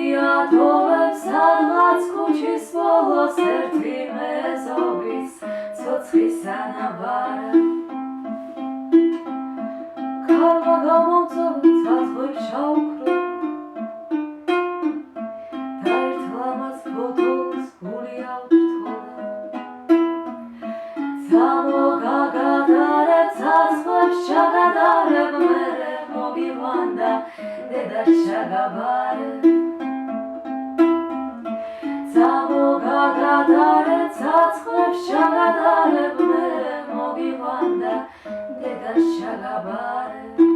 მიატოვებს სადღაც ქუჩის ბოლოს ერთი მეზობის ცოცხლის ანაბარა ქალმა გამომწოლა ცალხვებს ჩაუქრო და ერთ ლამაზ ფოტოს გული აუთხოლა გამოგაგადარებ ცალხვებს ჩაგადარებ მერე მოგიყვანდა დედა ჩაგაბარებ გამოგაგადარებ ცალხვებს ჩაგადარებ მერე მოგიყვანდა დედა ჩაგაბარებ